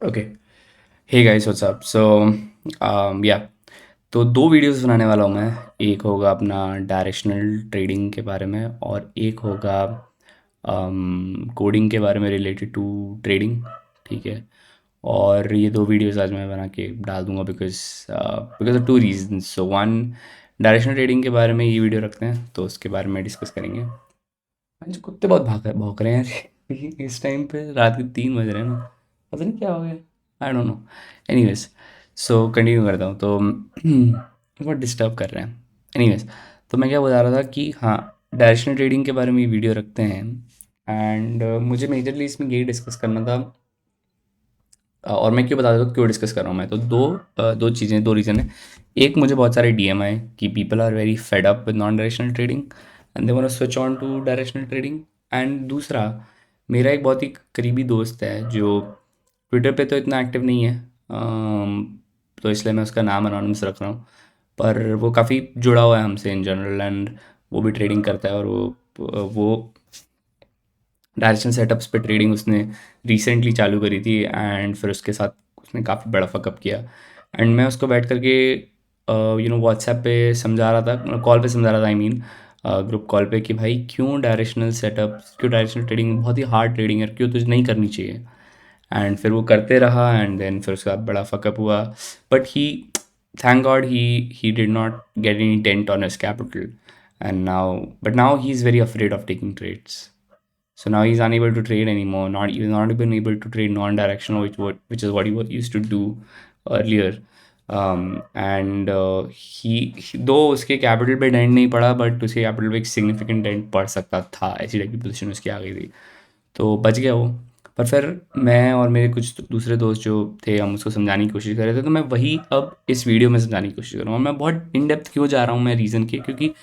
Okay. Hey guys what's up. So yeah तो दो videos बनाने वाला हूँ मैं। एक होगा अपना डायरेक्शनल ट्रेडिंग के बारे में और एक होगा कोडिंग के बारे में रिलेटेड टू ट्रेडिंग। ठीक है। और ये दो वीडियोस आज मैं बना के डाल दूंगा because because of two reason. So one, directional trading के बारे में ये वीडियो रखते हैं तो उसके बारे में डिस्कस करेंगे। आज कुत्ते बहुत भौंक रहे हैं यार इस टाइम पे रात के 3 बज रहे हैं ना। पता नहीं क्या हो गया। I don't know. Anyways, so continue करता हूँ तो बहुत डिस्टर्ब कर रहे हैं। एनीवेज, तो मैं क्या बता रहा था कि हाँ, डायरेक्शनल ट्रेडिंग के बारे में ये वीडियो रखते हैं। एंड मुझे मेजरली इसमें यही डिस्कस करना था। और मैं क्यों बता देता हूँ क्यों डिस्कस कर रहा हूँ मैं। तो दो चीज़ें, दो रीज़न है। एक, मुझे बहुत सारे डीएम आए कि people are very fed up with non directional trading and they want to switch on to directional trading. And दूसरा, मेरा एक बहुत ही करीबी दोस्त है जो ट्विटर पे तो इतना एक्टिव नहीं है, तो इसलिए मैं उसका नाम अनोनिमस रख रहा हूँ। पर वो काफ़ी जुड़ा हुआ है हमसे इन जनरल एंड वो भी ट्रेडिंग करता है। और वो डायरेक्शन सेटअप्स पे ट्रेडिंग उसने रिसेंटली चालू करी थी एंड फिर उसके साथ उसने काफ़ी बड़ा फकअप किया। एंड मैं उसको बैठ करके व्हाट्सएप पे समझा रहा था, कॉल पे समझा रहा था, आई मीन ग्रुप कॉल पे, कि भाई क्यों डायरेक्शनल सेटअप, क्यों डायरेक्शनल ट्रेडिंग बहुत ही हार्ड ट्रेडिंग है, क्यों तुझे नहीं करनी चाहिए। एंड फिर वो करते रहा एंड देन फिर उसके बाद बड़ा फकअप हुआ। But he, thank god, he did not get any dent on his capital. And now, but now he is very afraid of taking trades. So now he's unable to trade anymore. Not even able to trade non-directional, which is what he used to do earlier. And though उसके capital पे dent नहीं पड़ा but उसके capital पे एक significant dent पड़ सकता था, ऐसी टाइप की पोजीशन उसकी आ गई थी। तो बच गया वो। पर फिर मैं और मेरे कुछ दूसरे दोस्त जो थे, हम उसको समझाने की कोशिश कर रहे थे। तो मैं वही अब इस वीडियो में समझाने की कोशिश कर रहा हूँ। मैं बहुत इन डेप्थ क्यों जा रहा हूँ मैं रीज़न के, क्योंकि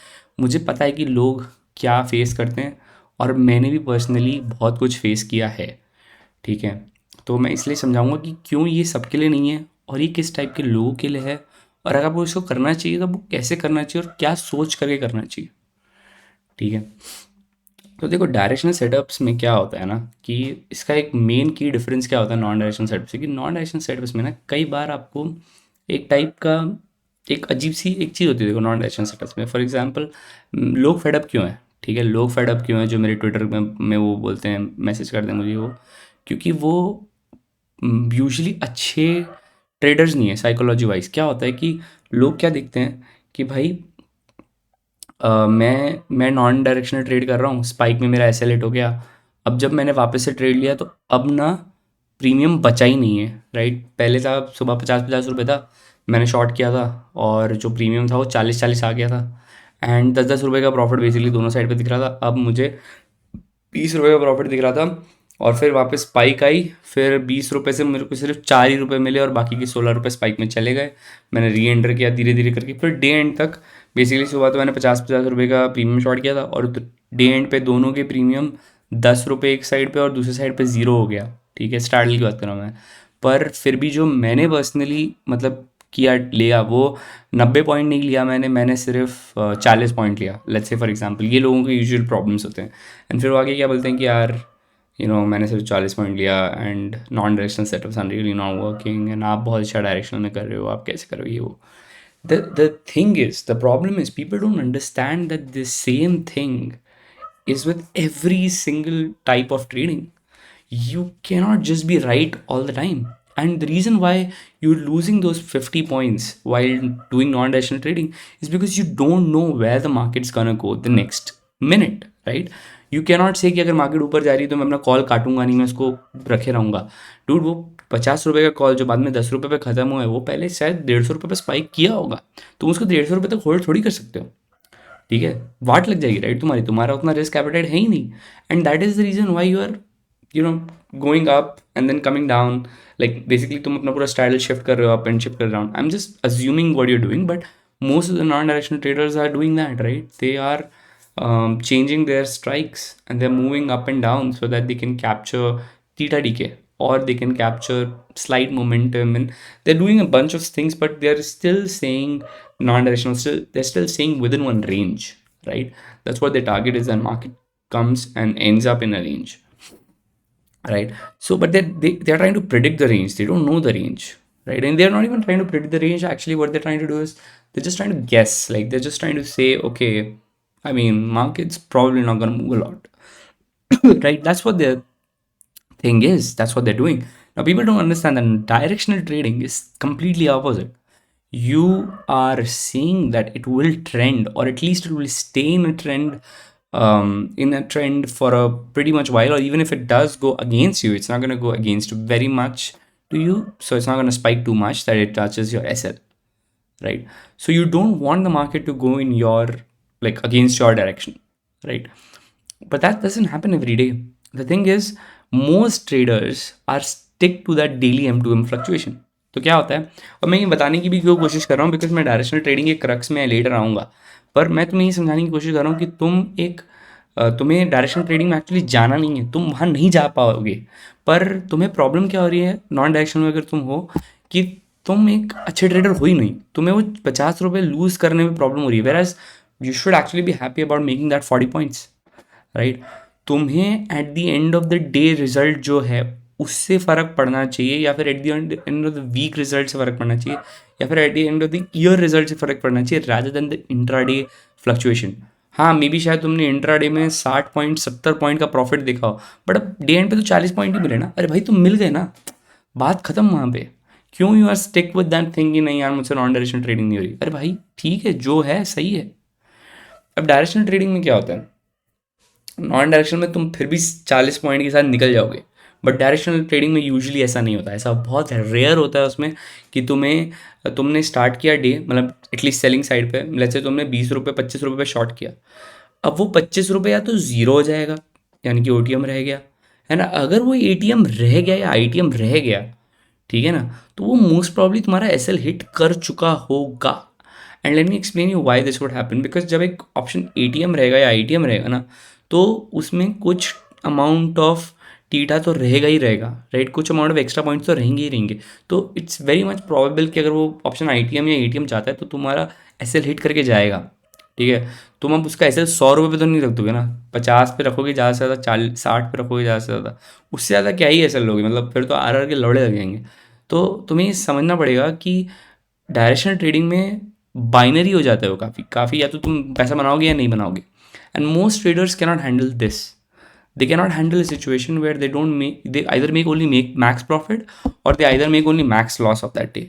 मुझे पता है कि लोग क्या फेस करते हैं और मैंने भी पर्सनली बहुत कुछ फेस किया है। ठीक है। तो मैं इसलिए समझाऊंगा कि क्यों ये सबके लिए नहीं है और ये किस टाइप के लोगों के लिए है, और अगर आपको इसको करना चाहिए तो वो कैसे करना चाहिए और क्या सोच करके करना चाहिए। ठीक है। तो देखो, डायरेक्शनल सेटअप्स में क्या होता है ना, कि इसका एक मेन की डिफरेंस क्या होता है नॉन डायरेक्शनल सेटअप से, कि नॉन डायरेक्शनल सेटअप्स में ना कई बार आपको एक टाइप का, एक अजीब सी एक चीज़ होती है। देखो, नॉन डायरेक्शनल सेटअप्स में फॉर एग्जांपल लोग फेडअप क्यों हैं, ठीक है, लोग फेडअप क्यों हैं जो मेरे ट्विटर में वो बोलते हैं, मैसेज करते हैं मुझे वो, क्योंकि वो यूजुअली अच्छे ट्रेडर्स नहीं है। साइकोलॉजी वाइज क्या होता है कि लोग क्या देखते हैं कि भाई मैं नॉन डायरेक्शनल ट्रेड कर रहा हूँ, स्पाइक में मेरा एसएल हिट हो गया। अब जब मैंने वापस से ट्रेड लिया तो अब ना प्रीमियम बचा ही नहीं है, राइट। पहले था सुबह 50-50 रुपये था, मैंने शॉर्ट किया था और जो प्रीमियम था वो 40-40 आ गया था। एंड 10-10 रुपये का प्रॉफिट बेसिकली दोनों साइड पे दिख रहा था। अब मुझे 20 रुपये का प्रॉफिट दिख रहा था और फिर वापस स्पाइक आई। फिर 20 रुपये से मेरे को सिर्फ 4 ही रुपये मिले और बाकी के 16 रुपये स्पाइक में चले गए। मैंने री एंटर किया धीरे धीरे करके, फिर डे एंड तक बेसिकली सुबह तो मैंने 50-50 रुपये का प्रीमियम शॉर्ट किया था और डे एंड पे दोनों के प्रीमियम 10 रुपये एक साइड पे और दूसरी साइड पे ज़ीरो हो गया। ठीक है, स्टार्ट की बात कर रहा हूँ मैं। पर फिर भी जो मैंने पर्सनली मतलब किया, लिया वो 90 पॉइंट नहीं लिया मैंने सिर्फ 40 पॉइंट लिया, लेट्स से फॉर एग्जांपल। ये लोगों के यूजुअल प्रॉब्लम्स होते हैं। एंड फिर वो आगे क्या बोलते हैं कि यार मैंने सिर्फ 40 पॉइंट लिया and non directional setups are really not working and आप बहुत अच्छा डायरेक्शन में कर रहे हो, आप कैसे करोगे ये वो। The thing is, the problem is people don't understand that the same thing is with every single type of trading. You cannot just be right all the time. And the reason why you're losing those 50 points while doing non-directional trading is because you don't know where the market's gonna go the next minute, right? You cannot say कि अगर market ऊपर जा रही है तो मैं अपना call काटूंगा नहीं, मैं उसको रखे रहूंगा। डूड, वो 50 रुपये का कॉल जो बाद में 10 रुपये पे खत्म हुआ है, वो पहले शायद 150 रुपये पे स्पाइक किया होगा। तुम उसको 150 रुपये तक होल्ड थोड़ी कर सकते हो। ठीक है, वाट लग जाएगी, राइट, तुम्हारी, तुम्हारा उतना रिस्क एपेटाइट है ही नहीं। And that is the reason why you are you know going up and then coming down. Like basically तुम अपना पूरा स्टाइल शिफ्ट कर रहे हो, अप एंड शिफ्ट कर down. I am just assuming what you are doing, but most of the non-directional traders are doing that, right? They are changing their strikes and they're moving up and down so that they can capture theta decay, or they can capture slight momentum, and they're doing a bunch of things, but they're still saying non-directional, still they're still saying within one range, right? That's what their target is, and market comes and ends up in a range. right? So but they are trying to predict the range. They don't know the range, right? And they're not even trying to predict the range. Actually what they're trying to do is they're just trying to guess. Like they're just trying to say, okay, I mean, market's probably not going to move a lot. Right? That's what the thing is. That's what they're doing. Now people don't understand that directional trading is completely opposite. You are seeing that it will trend, or at least it will stay in a trend for a pretty much while, or even if it does go against you, it's not going to go against very much to you, so it's not going to spike too much that it touches your SL, right? So you don't want the market to go in your, like, against your direction, right? But that doesn't happen every day. The thing is, most traders are stick to that daily M2M fluctuation. तो क्या होता है, और मैं ये बताने की भी क्यों कोशिश कर रहा हूँ, बिकॉज मैं डायरेक्शनल ट्रेडिंग के क्रक्स में लेटर आऊँगा, पर मैं तुम्हें ये समझाने की कोशिश कर रहा हूँ कि तुम्हें डायरेक्शनल ट्रेडिंग में एक्चुअली जाना नहीं है, तुम वहाँ नहीं जा पाओगे। पर तुम्हें प्रॉब्लम क्या हो रही है नॉन डायरेक्शनल में, अगर तुम हो कि तुम एक अच्छे ट्रेडर हो ही नहीं, तुम्हें वो 50 रुपये लूज करने में प्रॉब्लम हो रही है, whereas you should actually be happy about making that 40 points, right? तुम्हें at the end of the day result जो है उससे फ़र्क पड़ना चाहिए, या फिर at the end of the week result से फ़र्क पड़ना चाहिए, या फिर at the end of the year result से फ़र्क पड़ना चाहिए, rather than the intraday fluctuation. हाँ, मे बी शायद तुमने इंट्राडे में 60 पॉइंट 70 पॉइंट का प्रॉफिट देखा हो, बट अब डे एंड पे तो 40 पॉइंट ही मिले ना। अरे भाई तुम मिल गए ना, बात खत्म वहाँ पे। क्यों you are stick with that thing कि नहीं यार मुझसे नॉन डायरेक्शनल ट्रेडिंग नहीं हो रही? अरे भाई ठीक है, जो है सही है। अब डायरेक्शनल ट्रेडिंग में क्या होता है, नॉन डायरेक्शनल में तुम फिर भी 40 पॉइंट के साथ निकल जाओगे, बट डायरेक्शनल ट्रेडिंग में यूजुअली ऐसा नहीं होता। ऐसा बहुत रेयर होता है उसमें कि तुमने स्टार्ट किया डे, मतलब एटलीस्ट सेलिंग साइड पे, लेट्स से तुमने 20 रुपये 25 रुपये पे शॉर्ट किया। अब वो 25 रुपये या तो ज़ीरो हो जाएगा, यानी कि ओटीएम रह गया, है ना। अगर वो एटीएम रह गया या आईटीएम रह गया, ठीक है ना, तो वो मोस्ट प्रॉब्ली तुम्हारा एसएल हिट कर चुका होगा। And let me explain you why this would happen, because जब एक ऑप्शन एटीएम रहेगा या आईटीएम रहेगा ना, तो उसमें कुछ अमाउंट ऑफ टीटा तो रहेगा ही रहेगा, राइट? कुछ अमाउंट ऑफ एक्स्ट्रा पॉइंट्स तो रहेंगे ही रहेंगे। तो इट्स वेरी मच प्रोबेबल कि अगर वो ऑप्शन आईटीएम या एटीएम जाता है तो तुम्हारा एसएल हिट करके जाएगा, ठीक है। तुम अब उसका एसएल 100 रुपये पे तो नहीं रख दोगे ना, 50 पे रखोगे ज़्यादा से ज़्यादा, 40 60 पे रखोगे ज़्यादा से ज़्यादा, उससे ज़्यादा क्या ही एसएल लोगे, मतलब फिर तो आर के लौड़े लगेंगे। तो तुम्हें ये समझना पड़ेगा कि डायरेक्शनल ट्रेडिंग में बाइनरी हो जाता है वो काफ़ी काफ़ी, या तो तुम पैसा बनाओगे या नहीं बनाओगे। And most traders cannot handle this, they cannot handle a situation where they either make only make max profit, or they either make only max loss of that day,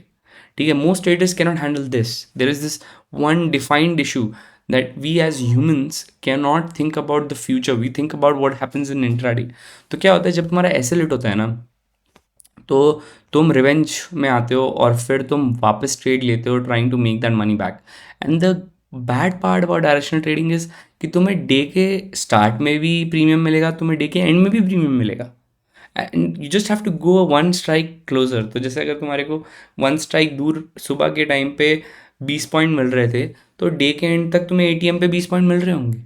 ठीक है। most traders cannot handle this. There is this one defined issue that we as humans cannot think about the future, we think about what happens in intraday। तो क्या होता है जब तुम्हारा SL hit होता है ना, तो तुम रिवेंज में आते हो और फिर तुम वापस ट्रेड लेते हो, trying to make that money back. And the bad part about directional trading is कि तुम्हें डे के स्टार्ट में भी प्रीमियम मिलेगा, तुम्हें डे के एंड में भी प्रीमियम मिलेगा, and you just have to go one strike closer. तो जैसे अगर तुम्हारे को वन स्ट्राइक दूर सुबह के टाइम पे 20 पॉइंट मिल रहे थे, तो डे के एंड तक तुम्हें एटीएम पे 20 पॉइंट मिल रहे होंगे।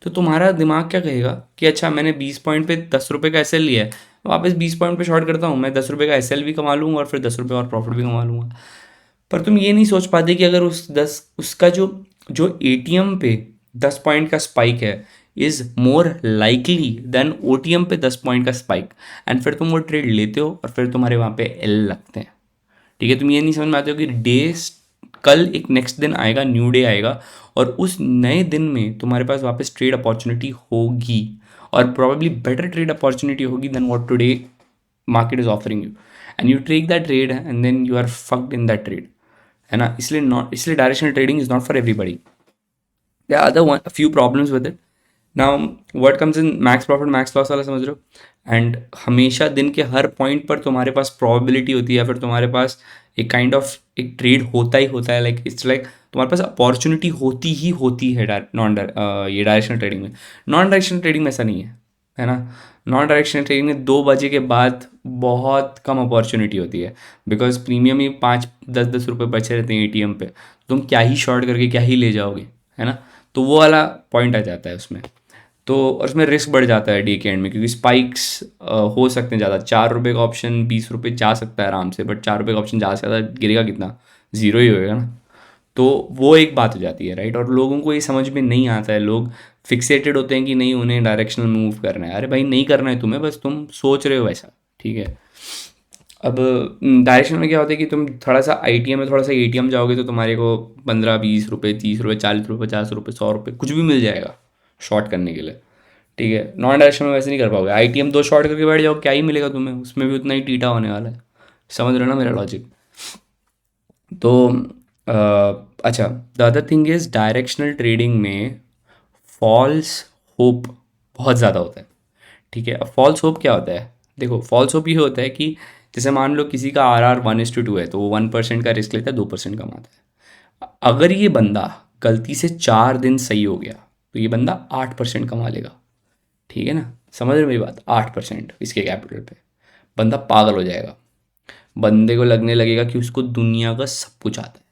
तो तुम्हारा दिमाग क्या कहेगा कि अच्छा मैंने 20 पॉइंट पे 10 रुपये का एसएल लिया है, वापस 20 पॉइंट पे शॉर्ट करता हूँ, मैं 10 रुपये का एसएल भी कमा लूँगा और फिर 10 रुपये और प्रॉफिट भी कमा लूँगा। पर तुम ये नहीं सोच पाते कि अगर उसका जो जो एटीएम पे 10 पॉइंट का स्पाइक है is more likely than OTM पे 10 पॉइंट का स्पाइक, एंड फिर तुम वो ट्रेड लेते हो और फिर तुम्हारे वहाँ पे एल लगते हैं, ठीक है। तुम ये नहीं समझ में आते हो कि कल एक नेक्स्ट दिन आएगा, न्यू डे आएगा, और उस नए दिन में तुम्हारे पास वापस ट्रेड अपॉर्चुनिटी होगी, और प्रोबेबली बेटर ट्रेड अपॉर्चुनिटी होगी than what today market is offering you, and you take that trade and then you are fucked in that trade, है ना। इसलिए directional trading is not for everybody. There are other few problems with it. Now what comes in max profit max loss वाला, समझ रहे हो? And हमेशा दिन के हर पॉइंट पर तुम्हारे पास प्रोबेबिलिटी होती है, या फिर तुम्हारे पास एक काइंड ऑफ एक ट्रेड होता ही होता है, लाइक इट्स लाइक तुम्हारे पास अपॉर्चुनिटी होती ही होती है ये डायरेक्शनल ट्रेडिंग में। नॉन डायरेक्शनल ट्रेडिंग में ऐसा नहीं है ना। नॉन डायरेक्शनल ट्रेडिंग में 2 बजे के बाद बहुत कम अपॉर्चुनिटी होती है, बिकॉज प्रीमियम ही 5-10 रुपये बचे रहते हैं एटीएम पे, तुम क्या ही शॉर्ट करके क्या ही ले जाओगे, है ना। तो वो वाला पॉइंट आ जाता है उसमें। तो और उसमें रिस्क बढ़ जाता है डे के एंड में, क्योंकि स्पाइक्स हो सकते हैं ज़्यादा। 4 रुपये का ऑप्शन 20 रुपये जा सकता है आराम से, बट 4 रुपये का ऑप्शन ज़्यादा से ज़्यादा गिरेगा कितना, ज़ीरो ही होएगा ना। तो वो एक बात हो जाती है, राइट। और लोगों को ये समझ में नहीं आता है, लोग फिक्सेटेड होते हैं कि नहीं उन्हें डायरेक्शनल मूव करना है। अरे भाई नहीं करना है तुम्हें, बस तुम सोच रहे हो वैसा, ठीक है। अब डायरेक्शन में क्या होता है कि तुम थोड़ा सा आईटीएम में थोड़ा सा एटीएम जाओगे तो तुम्हारे को 15-20 रुपये, 30 रुपये, 40 रुपये, 50 रुपये, 100 रुपये कुछ भी मिल जाएगा शॉर्ट करने के लिए, ठीक है। नॉन डायरेक्शन में वैसे नहीं कर पाओगे। आईटीएम 2 शॉर्ट करके बैठ जाओ, क्या ही मिलेगा तुम्हें, उसमें भी उतना ही टीटा होने वाला है। समझ रहे हो ना मेरा लॉजिक। तो अच्छा, the other thing is directional trading में फॉल्स होप बहुत ज़्यादा होता है, ठीक है। अब फॉल्स होप क्या होता है? देखो फॉल्स होप ये होता है कि जैसे मान लो किसी का आर आर 1:2 है, तो वो 1% का रिस्क लेता है, 2% कमाता है। अगर ये बंदा गलती से 4 दिन सही हो गया तो ये बंदा 8% कमा लेगा, ठीक है ना। समझ रहे हो मेरी बात? 8% इसके कैपिटल पे बंदा पागल हो जाएगा। बंदे को लगने लगेगा कि उसको दुनिया का सब कुछ आता है,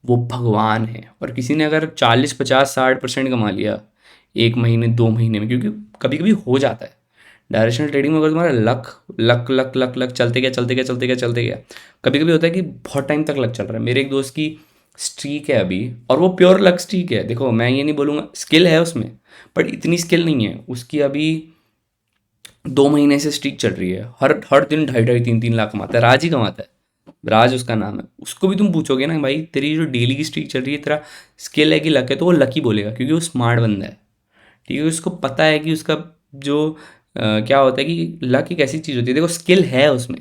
वो भगवान है। और किसी ने अगर 40, 50, 60% कमा लिया 1 महीने 2 महीने में, क्योंकि कभी कभी हो जाता है डायरेक्शनल ट्रेडिंग में, अगर तुम्हारा luck luck luck luck luck चलते गया चलते गया चलते गया चलते गया, कभी कभी होता है कि बहुत टाइम तक लक चल रहा है। मेरे एक दोस्त की स्ट्रीक है अभी, और वो प्योर लक स्ट्रीक है। देखो मैं ये नहीं बोलूँगा, स्किल है उसमें, बट इतनी स्किल नहीं है उसकी। अभी 2 महीने से स्ट्रीक चल रही है, हर हर दिन 2.5-3 लाख कमाता है। राज ही कमाता है, राज उसका नाम है। उसको भी तुम पूछोगे ना भाई तेरी जो डेली की स्ट्रीक चल रही है तेरा स्किल है कि लक है, तो वो लकी बोलेगा, क्योंकि वो स्मार्ट बंदा है, ठीक है। उसको पता है कि उसका जो क्या होता है कि लक एक ऐसी चीज़ होती है। देखो स्किल है उसमें,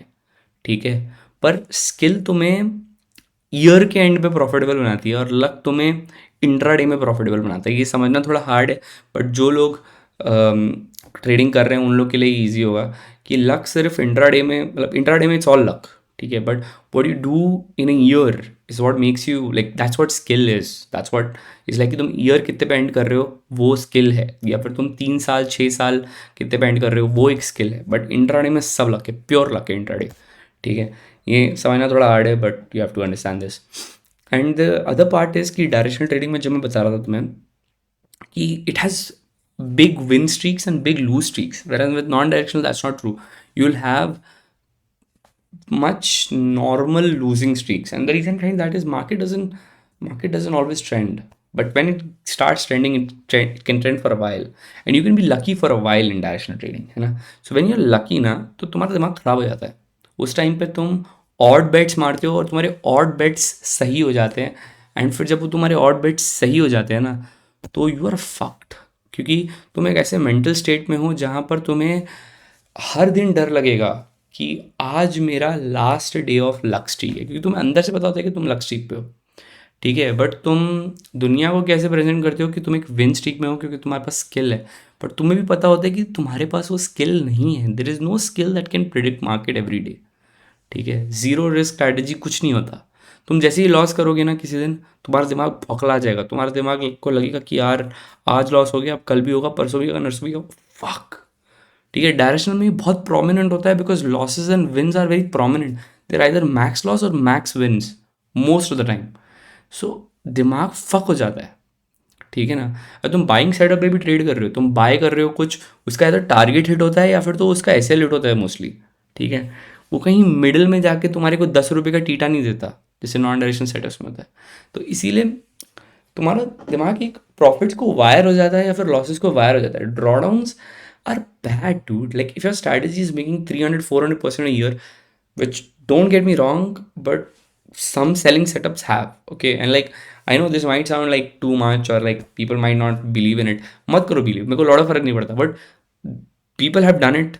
ठीक है, पर स्किल तुम्हें ईयर के एंड पे प्रॉफिटेबल बनाती है और लक तुम्हें इंट्राडे में प्रॉफिटेबल बनाता है। ये समझना थोड़ा हार्ड है, बट जो लोग ट्रेडिंग कर रहे हैं उन लोग के लिए ईजी होगा कि लक सिर्फ इंट्राडे में, मतलब इंट्राडे में इट्स ऑल लक, ठीक है, but what you do in a year is what makes you, like that's what skill is, that's what is like कि तुम ईयर कितने पे एंड कर रहे हो वो स्किल है, या फिर तुम 3 साल 6 साल कितने पे एंड कर रहे हो वो एक स्किल है। बट इंट्राडे में सब लक है, प्योर लक है इंट्राडे, ठीक है। ये समझना थोड़ा हार्ड है, but you have to understand this. And the other part is कि डायरेक्शनल ट्रेडिंग में जब मैं बता रहा था तुम्हें कि it has big win streaks and big lose streaks, whereas with non-directional that's not true. You'll have much normal losing streaks, and the reason behind that is market doesn't always trend, but when it starts trending it can trend for a while, and you can be lucky for a while in directional trading, है ना। So when you're lucky ना, तो तुम्हारा दिमाग खराब हो जाता है उस टाइम पे। तुम ऑड बेट्स मारते हो और तुम्हारे ऑड बेट्स सही हो जाते हैं, एंड फिर जब वो तुम्हारे ऑड बेट्स सही हो जाते हैं ना, तो यू आर फक्ड, क्योंकि तुम एक ऐसे मेंटल स्टेट में हो जहाँ पर तुम्हें हर दिन डर लगेगा कि आज मेरा last day of luck streak है, क्योंकि तुम्हें अंदर से पता होता है कि तुम लक स्ट्रीक पे हो, ठीक है। बट तुम दुनिया को कैसे प्रेजेंट करते हो कि तुम एक विन स्ट्रीक में हो क्योंकि तुम्हारे पास स्किल है, बट तुम्हें भी पता होता है कि तुम्हारे पास वो स्किल नहीं है। There is no skill that can predict market every day, ठीक है। ज़ीरो रिस्क स्ट्रैटेजी कुछ नहीं होता। तुम जैसे ही लॉस करोगे ना किसी दिन, तुम्हारा दिमाग बौखला जाएगा, तुम्हारा दिमाग को लगेगा कि यार आज लॉस हो गया, अब कल भी होगा, परसों भी होगा, नरसों भी होगा, फक, ठीक है। डायरेक्शनल में बहुत प्रोमिनेंट होता है because losses and wins are very prominent. There either max loss और max wins most of the time. So दिमाग फक हो जाता है, ठीक है ना। अगर तुम बाइंग साइड पे भी ट्रेड कर रहे हो, तुम बाय कर रहे हो कुछ, उसका या तो टारगेट हिट होता है या फिर तो उसका एसएल हिट होता है मोस्टली, ठीक है। वो कहीं मिडिल में जाके तुम्हारे को 10 रुपये का टीटा नहीं देता जैसे नॉन डायरेक्शन सेटअप्स में होता है। तो इसीलिए तुम्हारा दिमाग एक प्रॉफिट्स को वायर हो जाता है या फिर लॉसेस को वायर हो जाता है। Drawdowns are bad dude, like if your strategy is making 300-400% a year, which don't get me wrong, but some selling setups have, okay, and like I know this might sound like too much or like people might not believe in it, मत करो believe, मेरे को lot of फर्क नहीं पड़ता, but people have done it,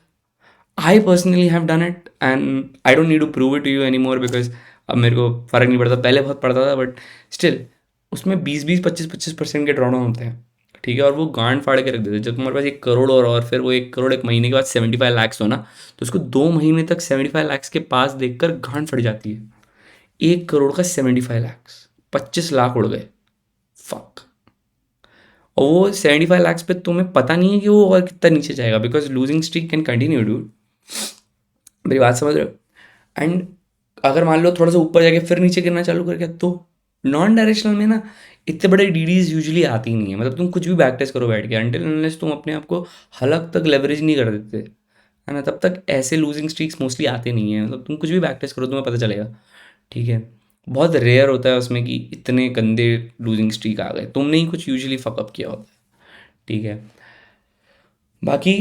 I personally have done it, and I don't need to prove it to you anymore because अब मेरे को फ़र्क नहीं पड़ता। पहले बहुत पड़ता था, बट स्टिल उसमें 20-20, 25-25% के ड्रॉडाउन होते हैं, ठीक है। और वो गांड फाड़ के रख देते हैं। जब तुम्हारे पास 1 करोड़ और फिर वो 1 करोड़ 1 महीने के बाद 75 लाख हो ना, तो उसको 2 महीने तक 75 लाख के पास देखकर गांड फट जाती है। 1 करोड़ का 75 लाख, 25 लाख उड़ गए, फक। और वो 75 लाख पे तुम्हें पता नहीं है कि वो और कितना नीचे जाएगा, because losing streak can continue do. मेरी बात समझ रहे हो? एंड अगर मान लो थोड़ा सा ऊपर जाके फिर नीचे गिरना चालू कर गया, तो नॉन डायरेक्शनल में ना इतने बड़े डीडीज यूजुअली आती ही नहीं है। मतलब तुम कुछ भी बैक टेस्ट करो बैठ के, अनटिल अनलेस तुम अपने आप को हलक तक लेवरेज नहीं कर देते, है ना, तब तक ऐसे लूजिंग स्ट्रीक्स मोस्टली आते नहीं हैं। मतलब तुम कुछ भी बैक टेस्ट करो तुम्हें पता चलेगा, ठीक है। बहुत रेयर होता है उसमें कि इतने गंदे लूजिंग स्ट्रीक आ गए, तुमने ही कुछ यूजुअली फकअप किया होता है, ठीक है। बाकी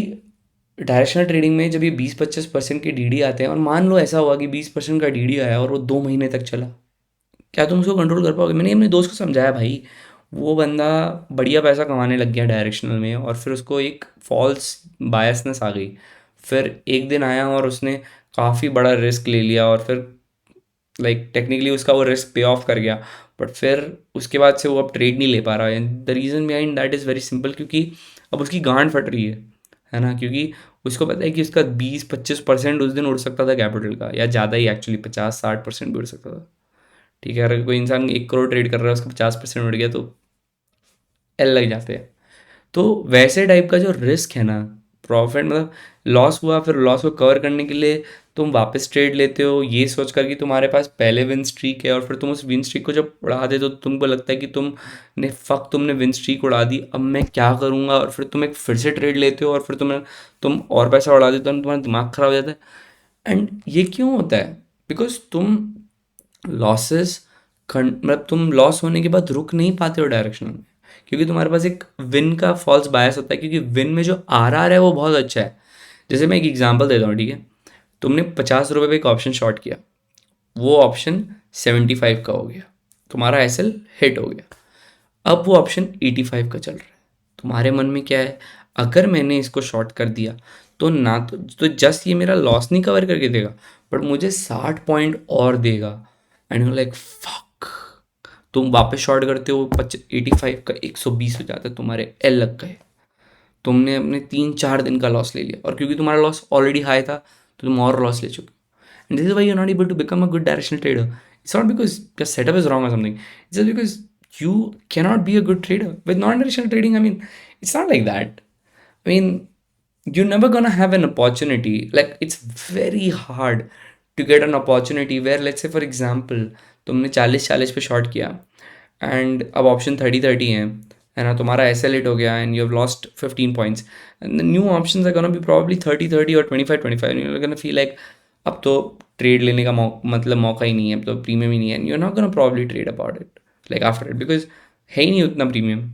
डायरेक्शनल ट्रेडिंग में जब ये 20-25% के डीडी आते हैं, और मान लो ऐसा हुआ कि 20% का डीडी आया और वो 2 महीने तक चला, क्या तुम उसको कंट्रोल कर पाओगे? मैंने अपने दोस्त को समझाया भाई, वो बंदा बढ़िया पैसा कमाने लग गया डायरेक्शनल में, और फिर उसको एक फॉल्स बायसनेस आ गई। फिर एक दिन आया और उसने काफ़ी बड़ा रिस्क ले लिया, और फिर लाइक टेक्निकली उसका वो रिस्क पे ऑफ कर गया, बट फिर उसके बाद से वो अब ट्रेड नहीं ले पा रहा है। The reason behind that is very simple, क्योंकि अब उसकी गांड फट रही है ना, क्योंकि उसको पता है कि उसका 20-25% उस दिन उड़ सकता था कैपिटल का, या ज़्यादा ही एक्चुअली 50-60% भी उड़ सकता था, ठीक है। अगर कोई इंसान 1 करोड़ ट्रेड कर रहा है, उसका 50% उड़ गया तो एल लग जाते हैं। तो वैसे टाइप का जो रिस्क है ना, प्रॉफिट मतलब लॉस हुआ, फिर लॉस को कवर करने के लिए तुम वापस ट्रेड लेते हो, ये सोच कर कि तुम्हारे पास पहले विन स्ट्रीक है, और फिर तुम उस विन स्ट्रीक को जब उड़ा देते हो तो तुमको लगता है कि तुमने विन स्ट्रीक उड़ा दी, अब मैं क्या करूँगा, और फिर तुम एक फिर से ट्रेड लेते हो, और फिर तुम और पैसा उड़ा देते हो, तुम्हारा दिमाग खराब हो जाता है। एंड ये क्यों होता है? बिकॉज तुम लॉसेस मतलब तुम लॉस होने के बाद रुक नहीं पाते हो डायरेक्शन में, क्योंकि तुम्हारे पास एक विन का फॉल्स बायस होता है, क्योंकि विन में जो आर है वो बहुत अच्छा है। जैसे मैं एक एग्जांपल देता हूँ, ठीक है। तुमने 50 रुपये पे एक ऑप्शन शॉर्ट किया, वो ऑप्शन 75 का हो गया, तुम्हारा एसएल हिट हो गया। अब वो ऑप्शन 85 का चल रहा है, तुम्हारे मन में क्या है? अगर मैंने इसको शॉर्ट कर दिया तो ना तो जस्ट ये मेरा लॉस नहीं कवर करके देगा, बट मुझे 60 पॉइंट और देगा। एंड यू लाइक फक, तुम वापस शॉर्ट करते हो, 85 का 120 हो जाता है, तुम्हारे एल लग गए, तुमने अपने 3-4 दिन का लॉस ले लिया, और क्योंकि तुम्हारा लॉस ऑलरेडी हाई था तो तुम और लॉस ले चुके हो। And this is why you not able to become a good directional trader. It's not because your setup is wrong और something, it's just because you cannot be a good trader with non-directional trading. I mean, it's not like that. I mean, you're never gonna have an opportunity. Like, it's very hard to get an opportunity where, let's say for example, तुमने 40-40 पे short किया, and अब option 30-30 है ना, तुम्हारा S L hit हो गया, and you have lost 15 points, and the new option are gonna be probably 30-30 और 25-25, you are gonna feel like अब तो ट्रेड लेने का मतलब मौका ही नहीं है, अब तो प्रीमियम ही नहीं है, you are not gonna probably trade about it like after it, because है ही नहीं उतना प्रीमियम।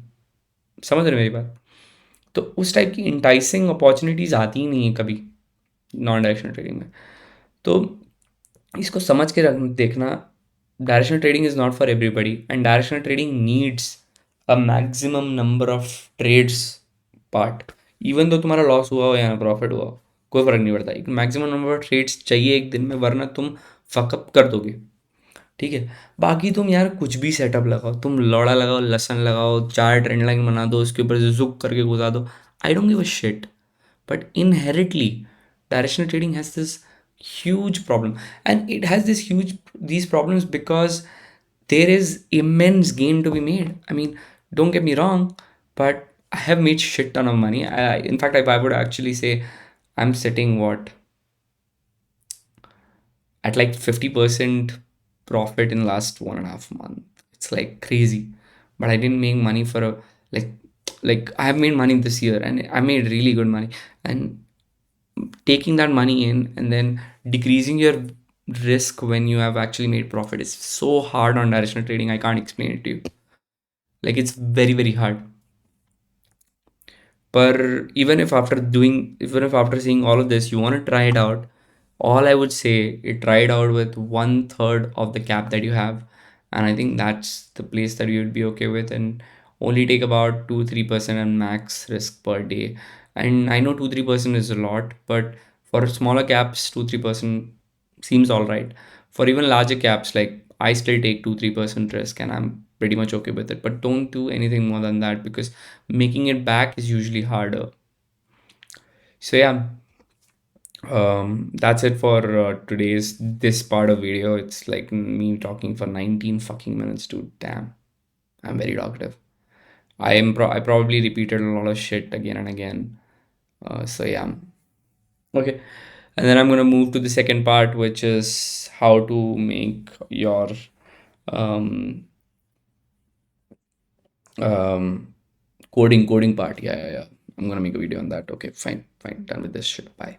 समझ रहे मेरी बात? तो उस टाइप की इंटाइसिंग अपॉर्चुनिटीज़ आती ही नहीं है कभी नॉन डायरेक्शनल ट्रेडिंग में। तो इसको समझ के रख देखना, directional trading is not for everybody, and directional trading needs a maximum number of trades part. Even तो तुम्हारा लॉस हुआ हो या प्रॉफिट हुआ हो, कोई फ़र्क नहीं पड़ता, एक मैक्सिमम नंबर ऑफ ट्रेड्स चाहिए एक दिन में, वरना तुम फकअप कर दोगे, ठीक है। बाकी तुम यार कुछ भी सेटअप लगाओ, तुम लौड़ा लगाओ, लसन लगाओ, 4 ट्रेंड लाइन बना दो, उसके ऊपर से जुक करके घुसा दो, I don't give a shit. But inherently directional trading has this huge problem, and it has this huge these problems because there is immense gain to be made. I mean, don't get me wrong, but I have made shit ton of money. In fact, if I would actually say, I'm sitting what at like 50% profit in last 1.5 month. It's like crazy, but I didn't make money for a like I have made money this year, and I made really good money. And taking that money in and then decreasing your risk when you have actually made profit is so hard on directional trading. I can't explain it to you. Like, it's very very hard. But even if after seeing all of this you want to try it out, all I would say is try it out with 1/3 of the cap that you have, and I think that's the place that you would be okay with, and only take about 2-3% and max risk per day. And I know 2-3% is a lot, but for smaller caps 2-3% seems all right. For even larger caps, like, I still take 2-3% risk and I'm pretty much okay with it, but don't do anything more than that because making it back is usually harder. So yeah, that's it for today's this part of video. It's like me talking for 19 fucking minutes, dude. Damn, I'm very talkative. I probably repeated a lot of shit again and again. So yeah, okay. And then I'm gonna move to the second part, which is how to make your um coding part. Yeah. I'm gonna make a video on that. Okay, fine, done with this shit. Bye.